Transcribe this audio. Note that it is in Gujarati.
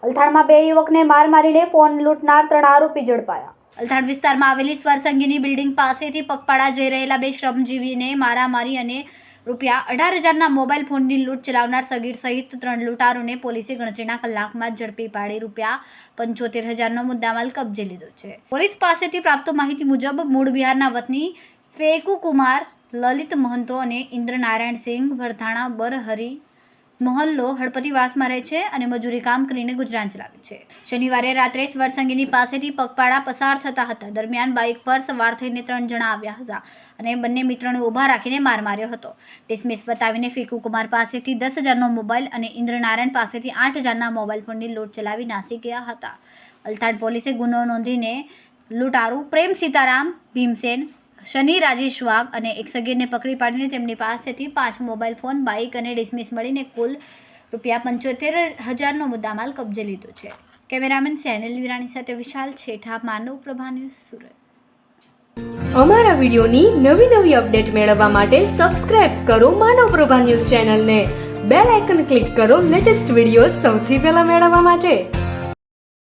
અલથાણમાં બે યુવકને માર મારીને ફોન લૂંટનાર 3 આરોપી ઝડપાયા. અલથાણ વિસ્તારમાં આવેલી સ્વરસંગીની બિલ્ડિંગ પાસેથી પગપાળા જઈ રહેલા બે શ્રમજીવીને મારામારી અને ₹18,000ના મોબાઈલ ફોનની લૂંટ ચલાવનાર સગીર સહિત 3 લૂંટારોને પોલીસે ગણતરીના કલાકમાં ઝડપી પાડી ₹75,000નો મુદ્દામાલ કબજે લીધો છે. પોલીસ પાસેથી પ્રાપ્ત માહિતી મુજબ મૂળ બિહારના વતની ફેકુ કુમાર, લલિત મહંતો અને ઇન્દ્ર નારાયણ સિંહ વરથાણા બરહરી મોહલ્લો હળપતિવાસમાં રહે છે અને મજૂરી કામ કરીને ગુજરાન ચલાવે છે. શનિવારે રાત્રે સ્વરસંગીની પાસેથી પગપાળા પસાર થતા હતા. દરમિયાન બાઇક પર સવાર થઈને 3 જણા આવ્યા હતા અને બંને મિત્રોને ઊભા રાખીને માર માર્યો હતો. ડિસમિસ બતાવીને ફેકુ કુમાર પાસેથી 10,000નો મોબાઈલ અને ઇન્દ્ર નારાયણ પાસેથી 8,000ના મોબાઈલ ફોનની લૂંટ ચલાવી નાસી ગયા હતા. અલથાણ પોલીસે ગુનો નોંધીને લૂંટારૂ પ્રેમ સીતારામ ભીમસેન, શનિ રાજેશ વાઘ અને એક સગીરને પકડી પાડીને તેમની પાસેથી 5 મોબાઈલ ફોન, બાઇક અને ડિસમિસ મળીને કુલ ₹75,000નો મુદ્દામાલ કબજે લીધો છે. કેમેરામેન સેનિલ વિરાણી સાથે વિશાલ છેઠા, માનવ પ્રભા ન્યૂઝ, સુરત. અમારા વિડીયોની નવી અપડેટ મેળવવા માટે સબસ્ક્રાઇબ કરો માનવ પ્રભા ન્યૂઝ ચેનલને. બેલ આઇકન ક્લિક કરો લેટેસ્ટ વિડીયો સૌથી પહેલા મેળવવા માટે.